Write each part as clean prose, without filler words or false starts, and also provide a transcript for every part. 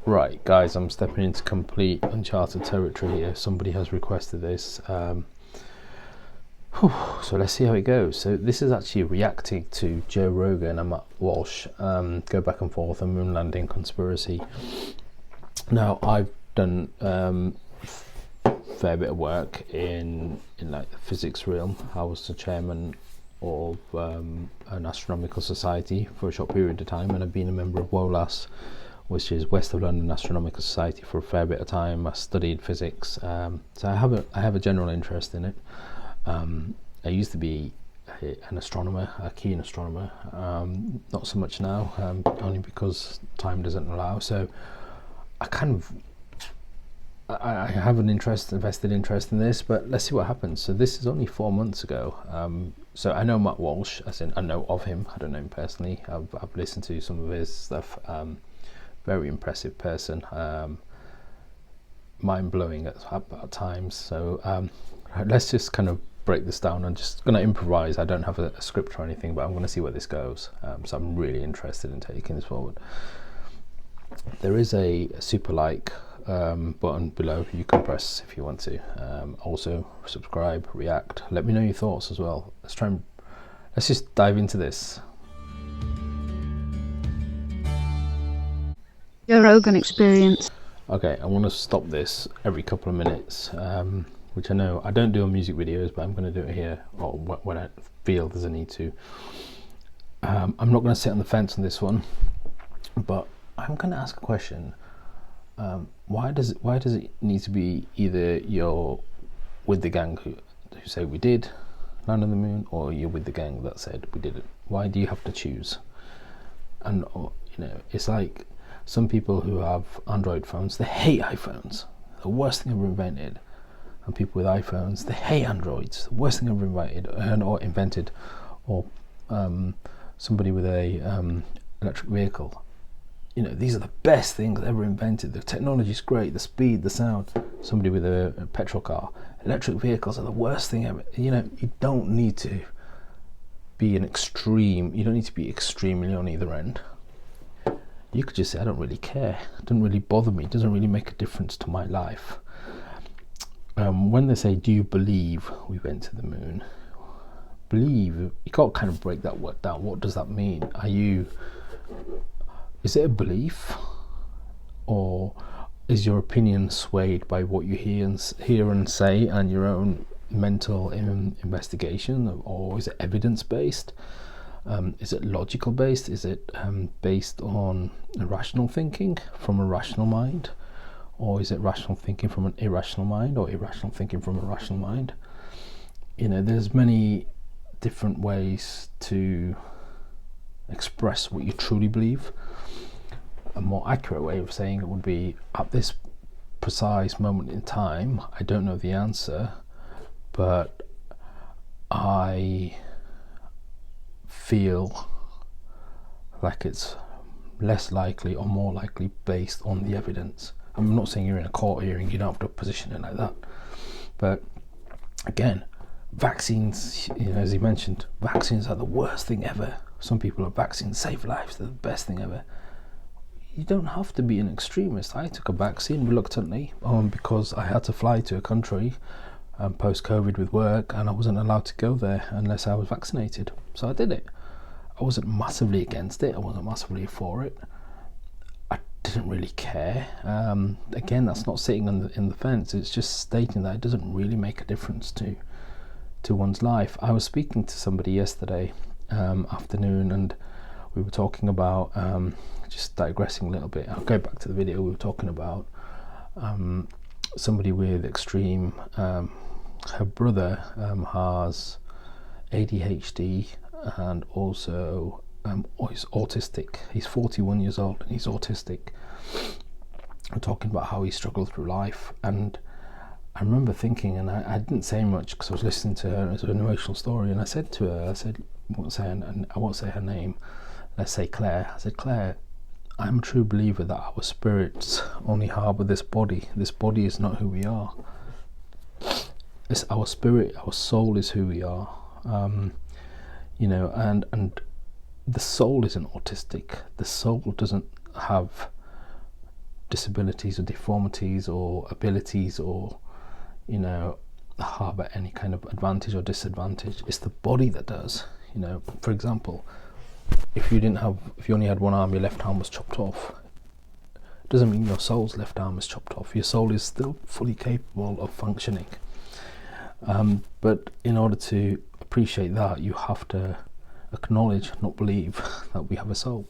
Right, guys, I'm stepping into complete uncharted territory here. Somebody has requested this. So let's see how it goes. So this is actually reacting to Joe Rogan and Matt Walsh go back and forth on moon landing conspiracy. Now, I've done fair bit of work in like the physics realm. I was the chairman of an astronomical society for a short period of time, and I've been a member of WOLAS, which is West of London Astronomical Society, for a fair bit of time. I studied physics, so I have a general interest in it. I used to be an astronomer, a keen astronomer, not so much now, only because time doesn't allow. So I have an vested interest in this, but let's see what happens. So this is only 4 months ago. So I know Matt Walsh, as in I know of him. I don't know him personally. I've listened to some of his stuff. Very impressive person. Mind-blowing at times. So let's just kind of break this down. I'm just going to improvise. I don't have a script or anything, but I'm going to see where this goes. So I'm really interested in taking this forward. There is a super like button below you can press if you want to. Also subscribe, react, let me know your thoughts as well. Let's just dive into this. Joe Rogan experience. Okay, I want to stop this every couple of minutes, which I know I don't do on music videos, but I'm going to do it here, or when I feel there's a need to. I'm not going to sit on the fence on this one, but I'm going to ask a question. Why does it need to be either you're with the gang who say we did land on the moon, or you're with the gang that said we didn't? Why do you have to choose? And it's like some people who have Android phones, they hate iPhones, the worst thing ever invented. And people with iPhones, they hate Androids, the worst thing ever invented. Or somebody with a electric vehicle. These are the best things ever invented. The technology is great, the speed, the sound. Somebody with a petrol car. Electric vehicles are the worst thing ever. You don't need to be extremely on either end. You could just say, I don't really care. It doesn't really bother me. It doesn't really make a difference to my life. When they say, do you believe we went to the moon? Believe, you got to kind of break that word down. What does that mean? Is it a belief, or is your opinion swayed by what you hear and say and your own mental investigation, or is it evidence based? Is it logical based? Is it based on rational thinking from a rational mind, or is it rational thinking from an irrational mind, or irrational thinking from a rational mind? There's many different ways to express what you truly believe. A more accurate way of saying it would be, at this precise moment in time, I don't know the answer, but I feel like it's less likely or more likely based on the evidence. I'm not saying you're in a court hearing, you don't have to position it like that, but again, vaccines, as you mentioned, vaccines are the worst thing ever. Some people are vaccines save lives, they're the best thing ever. You don't have to be an extremist. I took a vaccine reluctantly because I had to fly to a country post-COVID with work, and I wasn't allowed to go there unless I was vaccinated. So I did it. I wasn't massively against it. I wasn't massively for it. I didn't really care. Again, that's not sitting in the fence. It's just stating that it doesn't really make a difference to one's life. I was speaking to somebody yesterday afternoon, and we were talking about, just digressing a little bit, I'll go back to the video. We were talking about somebody with extreme, her brother has ADHD and also is autistic. He's 41 years old and he's autistic. I'm talking about how he struggled through life, and I remember thinking, and I didn't say much because I was listening to her as an emotional story, and I said to her, I won't say her name, let's say Claire. I said, Claire, I'm a true believer that our spirits only harbour this body. This body is not who we are. It's our spirit, our soul is who we are. And the soul isn't autistic. The soul doesn't have disabilities or deformities or abilities, or harbour any kind of advantage or disadvantage. It's the body that does. For example, if you only had one arm, your left arm was chopped off, it doesn't mean your soul's left arm is chopped off. Your soul is still fully capable of functioning. But in order to appreciate that, you have to acknowledge, not believe, that we have a soul.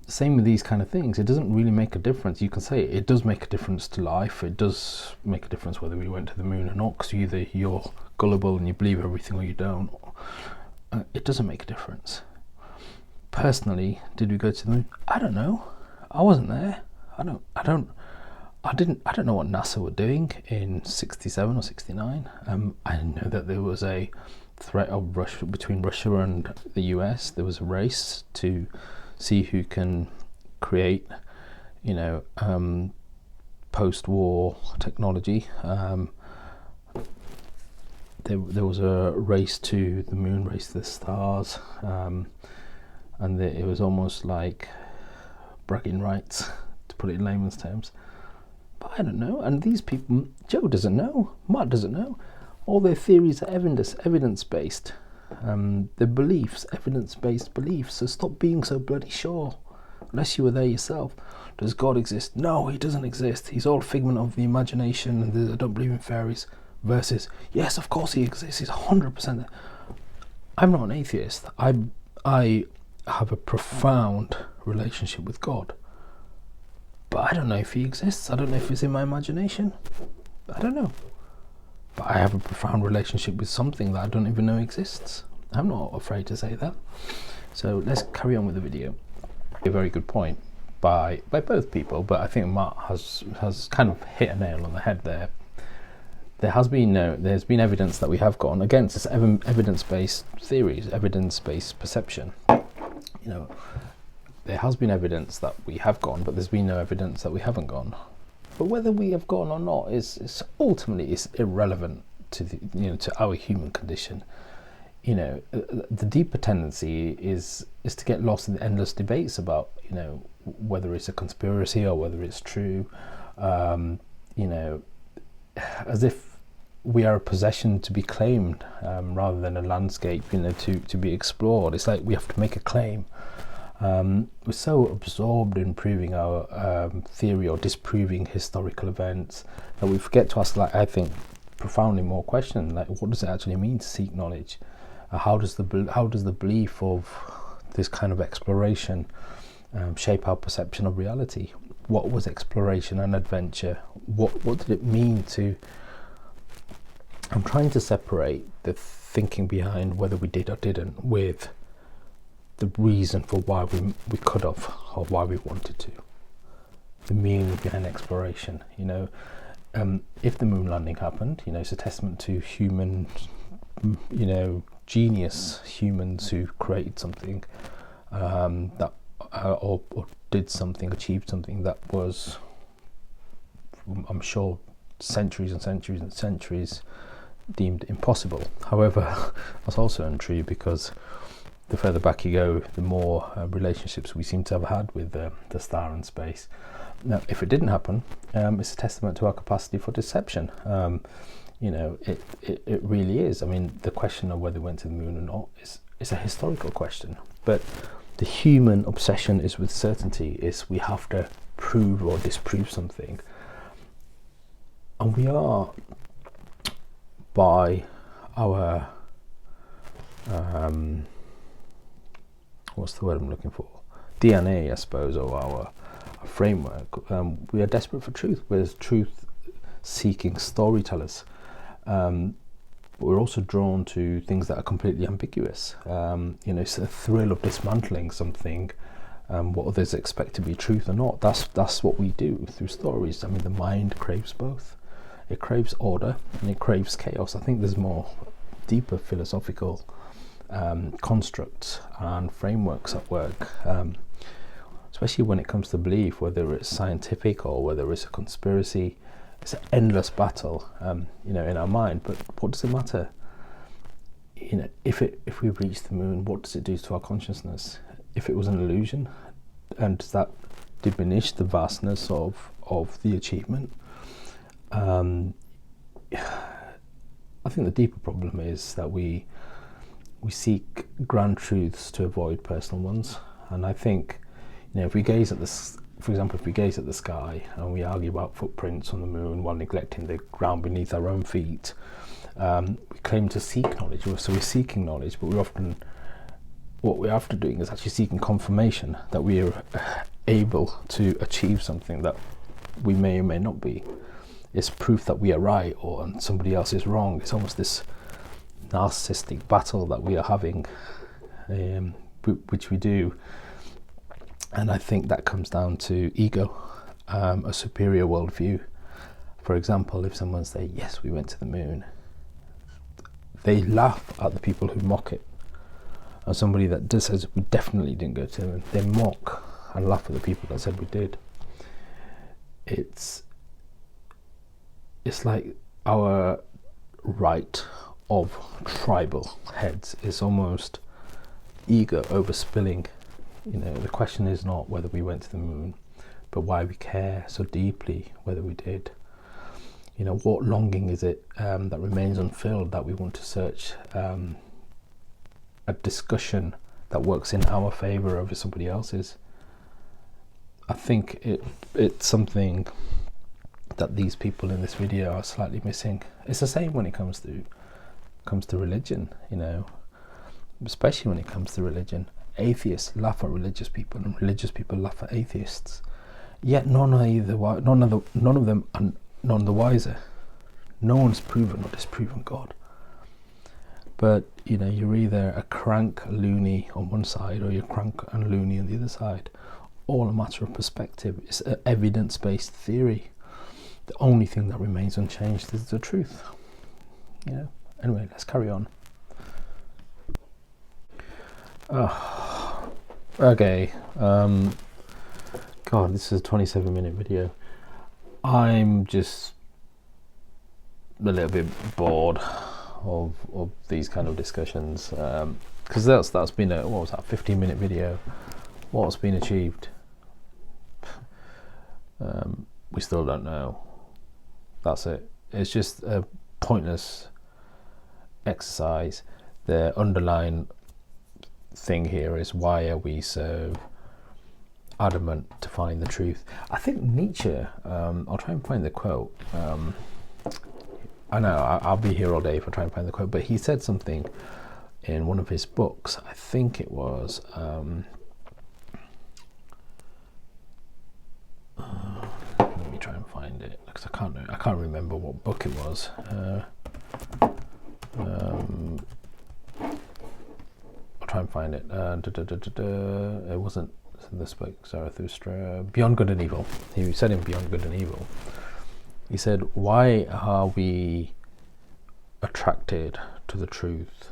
Same with these kind of things. It doesn't really make a difference. You can say it does make a difference to life. It does make a difference whether we went to the moon or not, because either you're gullible and you believe everything or you don't. It doesn't make a difference. Personally, did we go to the moon? I don't know. I wasn't there. I don't know what NASA were doing in 67 or 69. I know that there was a threat of between Russia and the US. There was a race to see who can create, post-war technology. There was a race to the moon, race to the stars, and it was almost like bragging rights, to put it in layman's terms. But I don't know, and these people, Joe doesn't know, Matt doesn't know. All their theories are evidence-based. Their beliefs, evidence-based beliefs. So stop being so bloody sure, unless you were there yourself. Does God exist? No, he doesn't exist. He's all figment of the imagination, and I don't believe in fairies. Versus, yes, of course he exists. He's 100% there. I'm not an atheist. I have a profound relationship with God. But I don't know if he exists. I don't know if it's in my imagination. I don't know. But I have a profound relationship with something that I don't even know exists. I'm not afraid to say that. So let's carry on with the video. A very good point by both people, but I think Matt has kind of hit a nail on the head there. There's been evidence that we have gotten against this evidence-based theories, evidence-based perception. There has been evidence that we have gone, but there's been no evidence that we haven't gone. But whether we have gone or not is ultimately irrelevant to to our human condition. The deeper tendency is to get lost in the endless debates about whether it's a conspiracy or whether it's true. As if we are a possession to be claimed, rather than a landscape to be explored. It's like we have to make a claim. We're so absorbed in proving our theory or disproving historical events that we forget to ask, I think, profoundly more questions, like what does it actually mean to seek knowledge? How does the belief of this kind of exploration shape our perception of reality? What was exploration and adventure? What did it mean to... I'm trying to separate the thinking behind whether we did or didn't with the reason for why we could have, or why we wanted to. The meaning behind exploration. If the moon landing happened, it's a testament to human, genius humans who created something that or did something, achieved something that was, I'm sure, centuries and centuries and centuries deemed impossible. However, that's also untrue, because the further back you go, the more relationships we seem to have had with the star and space. Now, if it didn't happen, it's a testament to our capacity for deception. It really is. I mean, the question of whether we went to the moon or not is a historical question. But the human obsession is with certainty. We have to prove or disprove something. And we are, by our... what's the word I'm looking for? DNA, I suppose, or our framework. We are desperate for truth. We're truth-seeking storytellers. But we're also drawn to things that are completely ambiguous. It's a thrill of dismantling something, what others expect to be truth or not. That's what we do through stories. I mean, the mind craves both. It craves order and it craves chaos. I think there's more deeper philosophical constructs and frameworks at work, especially when it comes to belief, whether it's scientific or whether it's a conspiracy. It's an endless battle, in our mind. But what does it matter? If we reach the moon, what does it do to our consciousness? If it was an illusion, and does that diminish the vastness of the achievement. I think the deeper problem is that we seek grand truths to avoid personal ones. And I think, if we gaze at this, for example, if we gaze at the sky and we argue about footprints on the moon while neglecting the ground beneath our own feet, we claim to seek knowledge. So we're seeking knowledge, but what we're after doing is actually seeking confirmation that we are able to achieve something that we may or may not be. It's proof that we are right or somebody else is wrong. It's almost this narcissistic battle that we are having, which we do. And I think that comes down to ego, a superior worldview. For example, if someone says, yes, we went to the moon, they laugh at the people who mock it. And somebody that says, we definitely didn't go to the moon, they mock and laugh at the people that said we did. It's like our right of tribal heads is almost ego overspilling. The question is not whether we went to the moon, but why we care so deeply whether we did. What longing is it that remains unfilled, that we want to search a discussion that works in our favor over somebody else's. I think it's something that these people in this video are slightly missing. It's the same when it comes to religion, especially when it comes to religion. Atheists laugh at religious people, and religious people laugh at atheists. Yet none of them are none the wiser. No one's proven or disproven God. But you're either a crank loony on one side or you're crank and loony on the other side. All a matter of perspective. It's an evidence-based theory. The only thing that remains unchanged is the truth. Anyway, let's carry on. Okay. God, this is a 27-minute video. I'm just a little bit bored of these kind of discussions, because that's been a 15-minute video. What's been achieved? We still don't know. That's it. It's just a pointless exercise. The underlying thing here is, why are we so adamant to find the truth? I think Nietzsche, I'll try and find the quote. I know I'll be here all day if I try and find the quote, but he said something in one of his books. I think it was let me try and find it, because I can't remember what book it was. I'll try and find it. It wasn't this book, Zarathustra. Beyond Good and Evil. He said in Beyond Good and Evil, he said, why are we attracted to the truth?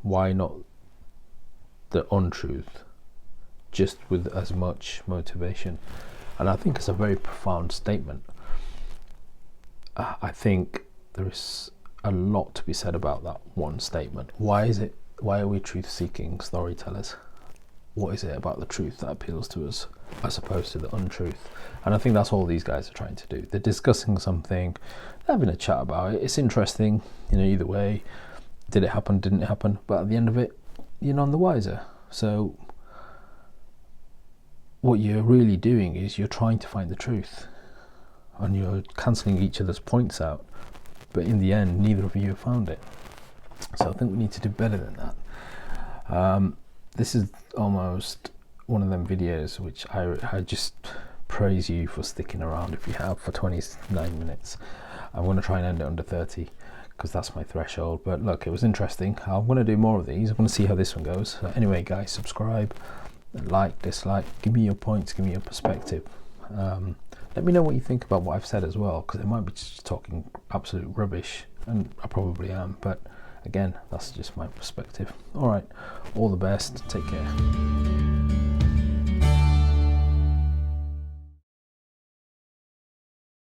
Why not the untruth, just with as much motivation? And I think it's a very profound statement. I think there is a lot to be said about that one statement. Why are we truth-seeking storytellers? What is it about the truth that appeals to us as opposed to the untruth? And I think that's all these guys are trying to do. They're discussing something, they're having a chat about it. It's interesting, either way. Did it happen? Didn't it happen? But at the end of it, you're none the wiser. So what you're really doing is you're trying to find the truth, and you're cancelling each other's points out. But in the end, neither of you have found it. So I think we need to do better than that. This is almost one of them videos which I just praise you for sticking around, if you have, for 29 minutes. I'm going to try and end it under 30, because that's my threshold. But look, it was interesting. I'm going to do more of these. I'm going to see how this one goes. Anyway, guys, subscribe, like, dislike, give me your points, give me your perspective. Let me know what you think about what I've said as well, because I might be just talking absolute rubbish, and I probably am, but again, that's just my perspective. All right, all the best, take care.